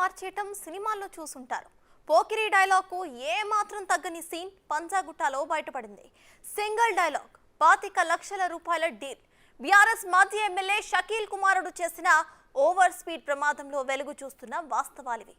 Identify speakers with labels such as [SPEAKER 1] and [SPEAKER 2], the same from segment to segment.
[SPEAKER 1] మార్చేయటం సినిమాల్లో చూసుంటారు. పోకిరి డైలాగ్కు ఏ మాత్రం తగ్గని సీన్ పంజాగుట్టలో బయటపడింది. సింగిల్ డైలాగ్ 25 లక్షల రూపాయల డీల్. బీఆర్ఎస్ మాజీ ఎమ్మెల్యే షకీల్ కుమారుడు చేసిన ఓవర్ స్పీడ్ ప్రమాదంలో వెలుగు చూస్తున్న వాస్తవాలివి.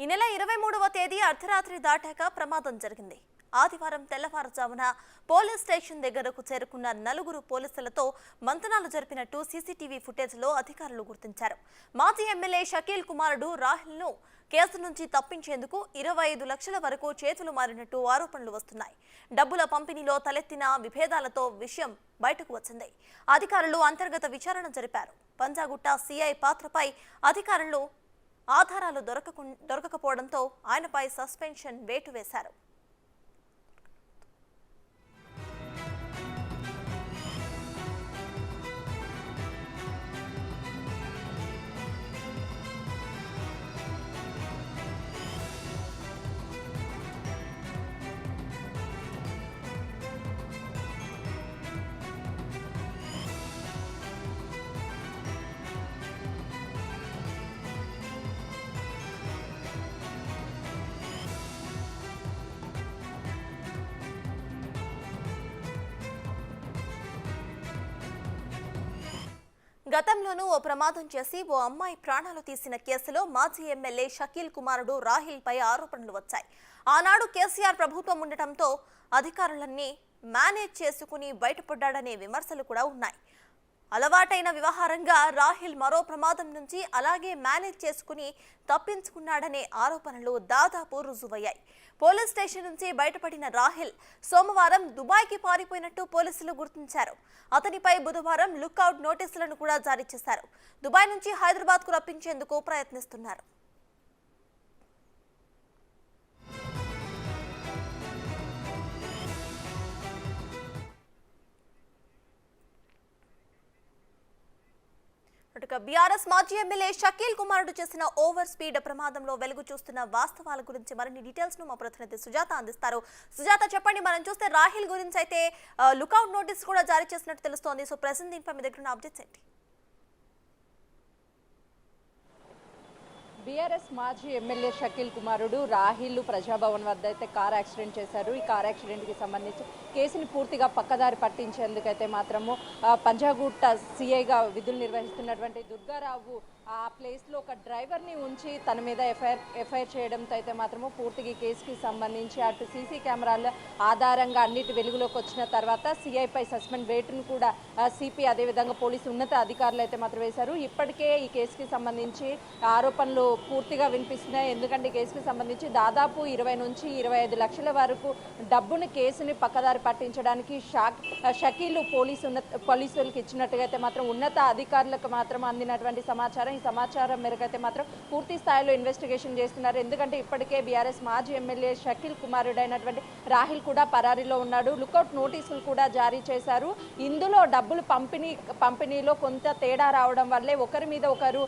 [SPEAKER 1] ఈ నెల 23వ తేదీ అర్ధరాత్రి దాటాక ప్రమాదం జరిగింది. ఆదివారం తెల్లవారుజామున పోలీస్ స్టేషన్ దగ్గరకు చేరుకున్న నలుగురు పోలీసులతో మంతనాలు జరిపినట్టు సీసీటీవీ ఫుటేజ్లో అధికారులు గుర్తించారు. మాజీ ఎమ్మెల్యే షకీల్ కుమారుడు రాహిల్ను కేసు నుంచి తప్పించేందుకు 25 లక్షల వరకు చేతులు మారినట్టు ఆరోపణలు వస్తున్నాయి. డబ్బుల పంపిణీలో తలెత్తిన విభేదాలతో విషయం బయటకు వచ్చింది. అధికారులు అంతర్గత విచారణ జరిపారు. పంజాగుట్ట సీఐ పాత్రపై అధికారులు ఆధారాలు దొరకకపోవడంతో ఆయనపై సస్పెన్షన్ వేటు వేశారు. గతంలోనూ ఓ ప్రమాదం చేసి ఓ అమ్మాయి ప్రాణాలు తీసిన కేసులో మాజీ ఎమ్మెల్యే షకీల్ కుమారుడు రాహిల్ పై ఆరోపణలు వచ్చాయి. ఆనాడు కేసీఆర్ ప్రభుత్వం ఉండటంతో అధికారులన్నీ మేనేజ్ చేసుకుని బయటపడ్డాడనే విమర్శలు కూడా ఉన్నాయి. అలవాటైన వ్యవహారంగా రాహిల్ మరో ప్రమాదం నుంచి అలాగే మేనేజ్ చేసుకుని తప్పించుకున్నాడనే ఆరోపణలు దాదాపు రుజువయ్యాయి. పోలీస్ స్టేషన్ నుంచి బయటపడిన రాహిల్ సోమవారం దుబాయ్కి పారిపోయినట్టు పోలీసులు గుర్తించారు. అతనిపై బుధవారం లుక్అవుట్ నోటీసులను కూడా జారీ చేశారు. దుబాయ్ నుంచి హైదరాబాద్కు రప్పించేందుకు ప్రయత్నిస్తున్నారు. బీఆర్ఎస్ మాజీ ఎమ్మెల్యే షకీల్ కుమారుడు చేసిన ఓవర్ స్పీడ్ ప్రమాదంలో వెలుగు చూస్తున్న వాస్తవాల గురించి మరిన్ని డీటెయిల్స్ ను మా ప్రతినిధి సుజాత అందిస్తారు. సుజాత, చెప్పండి. మనం చూస్తే రాహిల్ గురించి అయితే లుక్అవుట్ నోటీస్ కూడా జారీ చేసినట్టు తెలుస్తోంది. సో ప్రెసెంట్ దీనిపై మీ దగ్గర ఉన్న అప్డేట్స్ ఏంటి?
[SPEAKER 2] బీఆర్ఎస్ మాజీ ఎమ్మెల్యే షకీల్ కుమారుడు రాహిల్ ప్రజాభవన్ వద్ద అయితే కార్ యాక్సిడెంట్ చేశారు. ఈ కార్ యాక్సిడెంట్కి సంబంధించి కేసుని పూర్తిగా పక్కదారి పట్టించేందుకైతే మాత్రము పంజాగుట్ట సీఐగా విధులు నిర్వహిస్తున్నటువంటి దుర్గారావు ఆ ప్లేస్లో ఒక డ్రైవర్ని ఉంచి తన మీద ఎఫ్ఐఆర్ చేయడంతో అయితే మాత్రము పూర్తిగా కేసుకి సంబంధించి అటు సీసీ కెమెరాల ఆధారంగా అన్నిటి వెలుగులోకి వచ్చిన తర్వాత సీఐపై సస్పెండ్ వేటును కూడా సిపి అదేవిధంగా పోలీసు ఉన్నత అధికారులు అయితే మాత్రం వేశారు. ఇప్పటికే ఈ కేసుకి సంబంధించి ఆరోపణలు పూర్తిగా వినిపిస్తున్నాయి. ఎందుకంటే కేసుకి సంబంధించి దాదాపు 20 నుంచి 25 లక్షల వరకు డబ్బుని కేసుని పక్కదారి పట్టించడానికి షకీలు పోలీసులకు ఇచ్చినట్టుగా అయితే మాత్రం ఉన్నత అధికారులకు మాత్రం అందినటువంటి సమాచారం. ఈ సమాచారం మేరకు అయితే మాత్రం పూర్తి స్థాయిలో ఇన్వెస్టిగేషన్ చేస్తున్నారు. ఎందుకంటే ఇప్పటికే బీఆర్ఎస్ మాజీ ఎమ్మెల్యే షకీల్ కుమారుడైనటువంటి రాహిల్ కూడా పరారీలో ఉన్నాడు. లుకౌట్ నోటీసులు కూడా జారీ చేశారు. ఇందులో డబ్బులు పంపిణీలో కొంత తేడా రావడం వల్లే ఒకరి మీద ఒకరు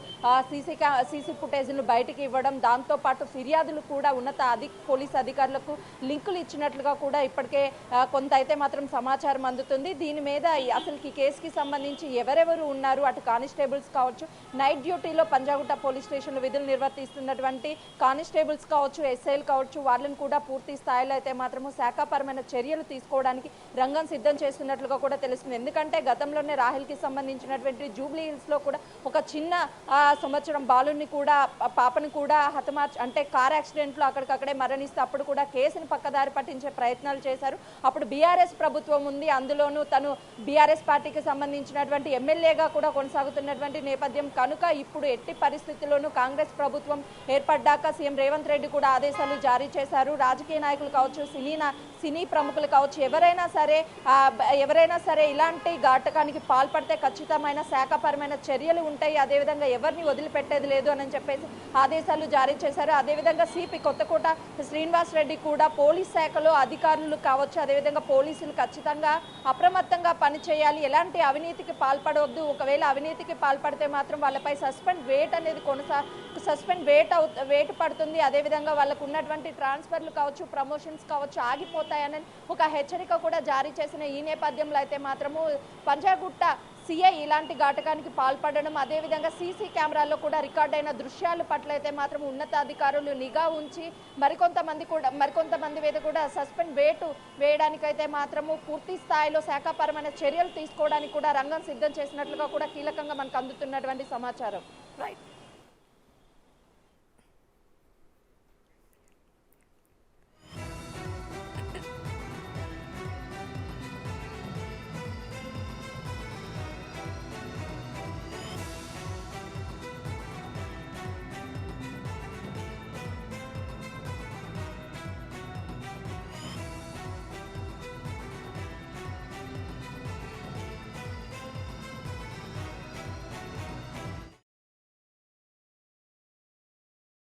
[SPEAKER 2] సీసీ ఫుటేజ్ను బయటికి ఇవ్వడం, దాంతోపాటు ఫిర్యాదులు కూడా ఉన్నత పోలీస్ అధికారులకు లింకులు ఇచ్చినట్లుగా కూడా ఇప్పటికే కొంత అయితే మాత్రం సమాచారం అందుతుంది. దీని మీద అసలు ఈ కేసుకి సంబంధించి ఎవరెవరు ఉన్నారు, అటు కానిస్టేబుల్స్ కావచ్చు, నైట్ డ్యూటీలో పంజాగుట్ట పోలీస్ స్టేషన్లో విధులు నిర్వర్తిస్తున్నటువంటి కానిస్టేబుల్స్ కావచ్చు, ఎస్ఐలు కావచ్చు, వాళ్ళని కూడా పూర్తి స్థాయిలో అయితే మాత్రము శాఖాపరమైన చర్యలు తీసుకోవడానికి రంగం సిద్ధం చేస్తున్నట్లుగా కూడా తెలుస్తుంది. ఎందుకంటే గతంలోనే రాహిల్కి సంబంధించినటువంటి జూబ్లీ హిల్స్లో కూడా ఒక చిన్న సంవత్సరం బాలుని కూడా పాపను కూడా అంటే కార్ యాక్సిడెంట్లో అక్కడికక్కడే మరణిస్తే అప్పుడు కూడా కేసుని పక్కదారి పట్టించే ప్రయత్నాలు చేశారు. అప్పుడు బీఆర్ఎస్ ప్రభుత్వం ఉంది. అందులోనూ తను బీఆర్ఎస్ పార్టీకి సంబంధించినటువంటి ఎమ్మెల్యేగా కూడా కొనసాగుతున్నటువంటి నేపథ్యం కనుక ఇప్పుడు ఎట్టి పరిస్థితుల్లోనూ కాంగ్రెస్ ప్రభుత్వం ఏర్పడ్డాక సీఎం రేవంత్ రెడ్డి కూడా ఆదేశాలు జారీ చేశారు. రాజకీయ నాయకులు కావచ్చు, సినీ ప్రముఖులు కావచ్చు, ఎవరైనా సరే ఇలాంటి ఘాటకానికి పాల్పడితే ఖచ్చితమైన శాఖపరమైన చర్యలు ఉంటాయి, అదేవిధంగా ఎవరిని వదిలిపెట్టేది లేదు అని చెప్పేసి ఆదేశాలు జారీ చేశారు. అదేవిధంగా సిపి కొత్తకోట శ్రీనివాస్ రెడ్డి కూడా పోలీస్ శాఖలో అధికారులు కావచ్చు, అదేవిధంగా పోలీసులు ఖచ్చితంగా అప్రమత్తంగా పనిచేయాలి, ఎలాంటి అవినీతికి పాల్పడవద్దు, ఒకవేళ అవినీతికి పాల్పడితే మాత్రం వాళ్ళపై సస్పెండ్ వేట్ పడుతుంది. అదేవిధంగా వాళ్ళకు ఉన్నటువంటి ట్రాన్స్ఫర్లు కావచ్చు, ప్రమోషన్స్ కావచ్చు ఆగిపోతాయని ఒక హెచ్చరిక కూడా జారీ చేసిన ఈ నేపథ్యంలో అయితే మాత్రము పంజాగుట్ట సిఐ ఇలాంటి ఘాటకానికి పాల్పడడం, అదేవిధంగా సీసీ కెమెరాల్లో కూడా రికార్డ్ అయిన దృశ్యాల పట్ల అయితే మాత్రం ఉన్నతాధికారులు నిఘా ఉంచి మరికొంతమంది మీద కూడా సస్పెండ్ వేయడానికైతే మాత్రము పూర్తి స్థాయిలో శాఖాపరమైన చర్యలు తీసుకోవడానికి కూడా రంగం సిద్ధం చేసినట్లుగా కూడా కీలకంగా మనకు అందుతున్నటువంటి సమాచారం.
[SPEAKER 1] రైట్.